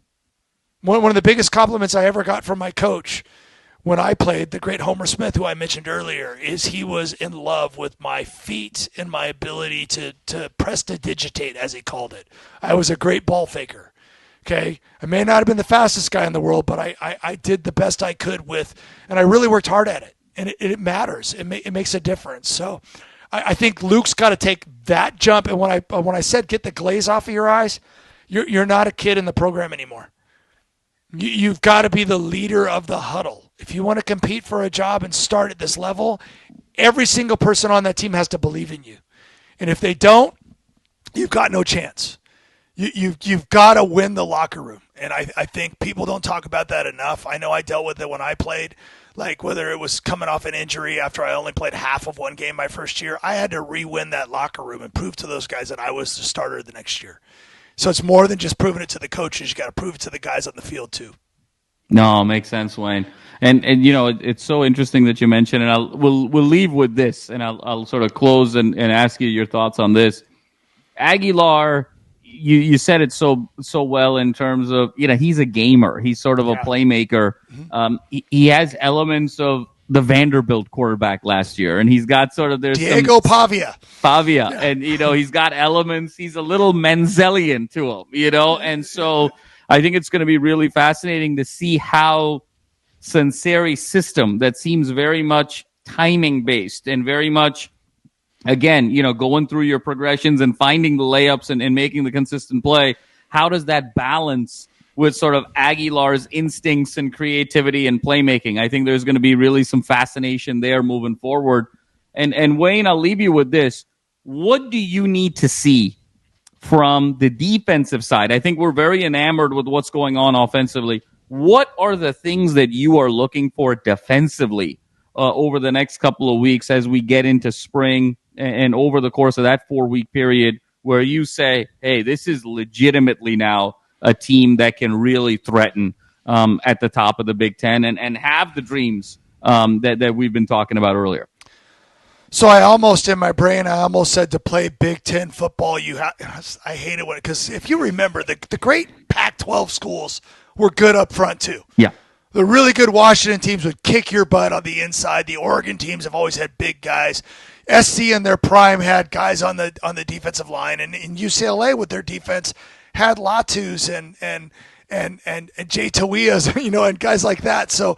One of the biggest compliments I ever got from my coach when I played, the great Homer Smith, who I mentioned earlier, is he was in love with my feet and my ability to prestidigitate, as he called it. I was a great ball faker. Okay, I may not have been the fastest guy in the world, but I did the best I could with, and I really worked hard at it, and it matters. It makes a difference. So I think Luke's got to take that jump. And when I said get the glaze off of your eyes, you're not a kid in the program anymore. You've got to be the leader of the huddle. If you want to compete for a job and start at this level, every single person on that team has to believe in you. And if they don't, you've got no chance. You've got to win the locker room. And I think people don't talk about that enough. I know I dealt with it when I played, like whether it was coming off an injury after I only played half of one game my first year. I had to re-win that locker room and prove to those guys that I was the starter the next year. So it's more than just proving it to the coaches. You got to prove it to the guys on the field too. No, makes sense, Wayne. And it's so interesting that you mentioned, and we'll leave with this, and I'll sort of close and ask you your thoughts on this. Aguilar, you said it so well in terms of, he's a gamer. He's sort of a playmaker. He has elements of the Vanderbilt quarterback last year, and he's got sort of Diego Pavia, yeah. And he's got elements. He's a little Manzellian to him, and so I think it's going to be really fascinating to see how Sanseri's system that seems very much timing based and very much, again, going through your progressions and finding the layups and making the consistent play. How does that balance with sort of Aguilar's instincts and creativity and playmaking? I think there's going to be really some fascination there moving forward. And Wayne, I'll leave you with this. What do you need to see from the defensive side? I think we're very enamored with what's going on offensively. What are the things that you are looking for defensively over the next couple of weeks as we get into spring and over the course of that 4-week period where you say, hey, this is legitimately now a team that can really threaten at the top of the Big Ten and have the dreams that we've been talking about earlier? So I almost, in my brain, I almost said to play Big Ten football, I hate it because if you remember, the great Pac-12 schools were good up front too. Yeah. The really good Washington teams would kick your butt on the inside. The Oregon teams have always had big guys. SC in their prime had guys on the defensive line, and in UCLA with their defense had Latus and Jay Tawias, and guys like that. So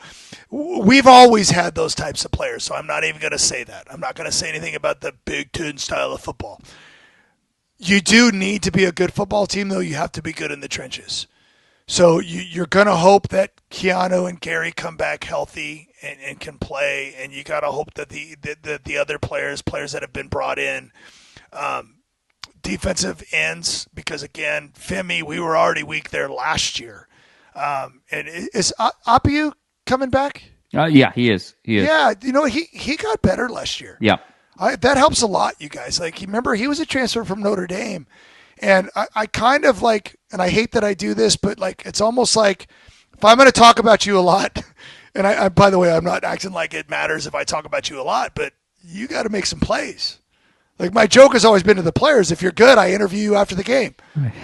we've always had those types of players. So I'm not even going to say that. I'm not going to say anything about the Big Ten style of football. You do need to be a good football team, though. You have to be good in the trenches. So you're going to hope that Keanu and Gary come back healthy and can play, and you got to hope that the other players that have been brought in, defensive ends, because again, Femi, we were already weak there last year. And is Apiu coming back? Yeah, he is. Yeah, he got better last year. Yeah. That helps a lot, you guys. Like, remember, he was a transfer from Notre Dame. And I kind of like, and I hate that I do this, but like, it's almost like if I'm going to talk about you a lot, and I, by the way, I'm not acting like it matters if I talk about you a lot, but you got to make some plays. Like, my joke has always been to the players, if you're good, I interview you after the game.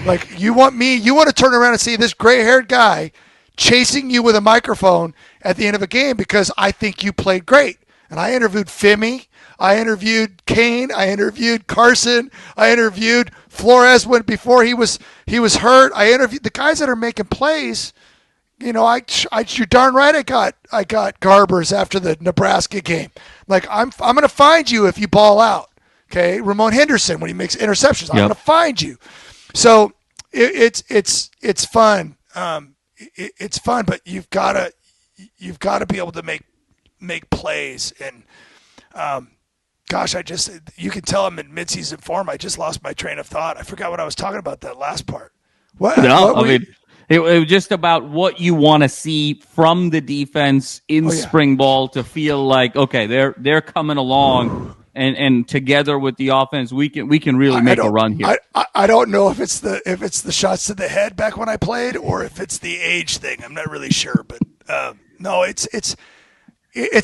Like, you want to turn around and see this gray-haired guy chasing you with a microphone at the end of a game because I think you played great. And I interviewed Femi. I interviewed Kane. I interviewed Carson. I interviewed Flores before he was hurt. I interviewed the guys that are making plays. You're darn right. I got Garbers after the Nebraska game. Like, I'm going to find you if you ball out. Okay, Ramon Henderson when he makes interceptions, I'm going to find you. So it's fun. It's fun, but you've got to be able to make plays. And gosh, you can tell I'm in midseason form. I just lost my train of thought. I forgot what I was talking about that last part. What? No, it was just about what you want to see from the defense in spring ball to feel like, okay, they're coming along. And together with the offense, we can really make a run here. I don't know if it's the shots to the head back when I played or if it's the age thing. I'm not really sure, but no, it's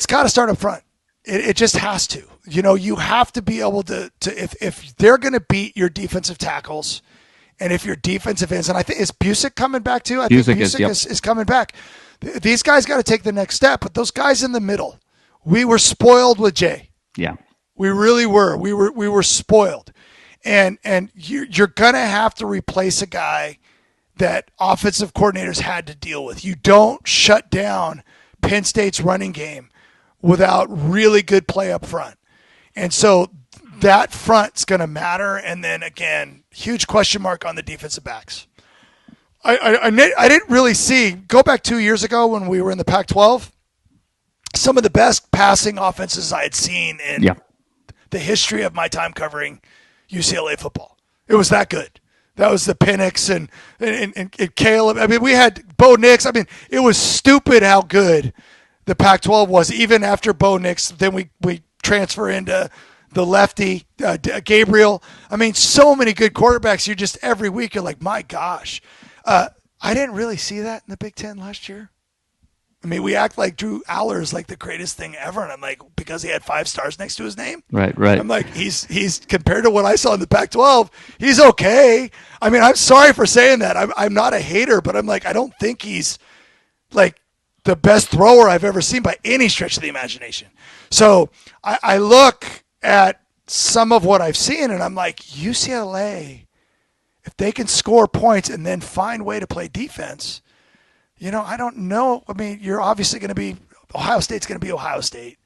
got to start up front. It just has to. You have to be able to if they're going to beat your defensive tackles, and if your defensive ends, and I think is Busick coming back too. I think Busick is coming back. These guys got to take the next step, but those guys in the middle, we were spoiled with Jay. Yeah. We really were. We were spoiled, and you're gonna have to replace a guy that offensive coordinators had to deal with. You don't shut down Penn State's running game without really good play up front, and so that front's going to matter. And then again, huge question mark on the defensive backs. I didn't really see, go back 2 years ago when we were in the Pac-12, some of the best passing offenses I had seen in the history of my time covering UCLA football. It was that good. That was the Penix and Caleb. I mean, we had Bo Nix. I mean, it was stupid how good the Pac-12 was. Even after Bo Nix, then we transfer into the lefty, Gabriel. I mean, so many good quarterbacks. You just every week you're like, my gosh. I didn't really see that in the Big Ten last year. I mean, we act like Drew Aller is like the greatest thing ever, and I'm like, because he had 5 stars next to his name. Right. I'm like, he's compared to what I saw in the Pac-12, he's okay. I mean, I'm sorry for saying that. I'm not a hater, but I'm like, I don't think he's like the best thrower I've ever seen by any stretch of the imagination. So I look at some of what I've seen, and I'm like, UCLA, if they can score points and then find a way to play defense, I don't know. I mean, you're obviously going to be – Ohio State's going to be Ohio State.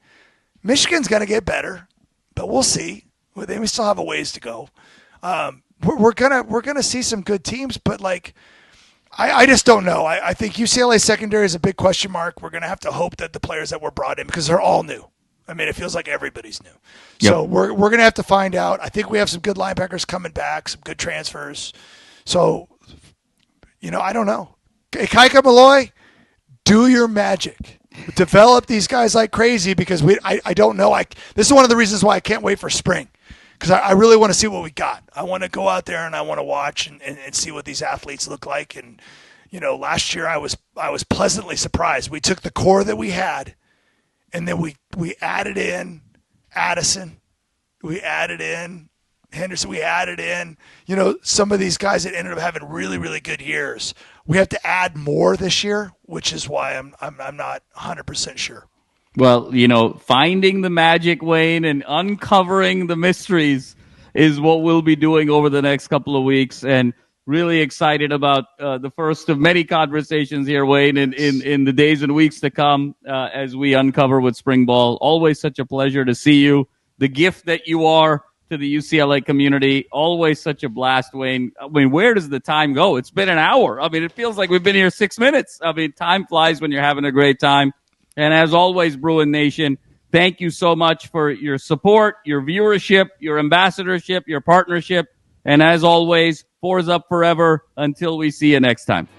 Michigan's going to get better, but we'll see. They may still have a ways to go. We're gonna see some good teams, but like I just don't know. I think UCLA secondary is a big question mark. We're going to have to hope that the players that were brought in, because they're all new. I mean, it feels like everybody's new. Yep. So we're going to have to find out. I think we have some good linebackers coming back, some good transfers. So, I don't know. Kaika Malloy, do your magic. Develop these guys like crazy, because I don't know. This is one of the reasons why I can't wait for spring, because I really want to see what we got. I want to go out there and I want to watch and see what these athletes look like. And, last year I was pleasantly surprised. We took the core that we had, and then we added in Addison. We added in Henderson. We added in, some of these guys that ended up having really, really good years. We have to add more this year, which is why I'm not 100% sure. Well, finding the magic, Wayne, and uncovering the mysteries is what we'll be doing over the next couple of weeks. And really excited about the first of many conversations here, Wayne, in the days and weeks to come as we uncover with spring ball. Always such a pleasure to see you. The gift that you are to the UCLA community. Always such a blast, Wayne. I mean, where does the time go? It's been an hour. I mean, it feels like we've been here 6 minutes. I mean, time flies when you're having a great time. And as always, Bruin Nation, thank you so much for your support, your viewership, your ambassadorship, your partnership. And as always, fours up forever until we see you next time.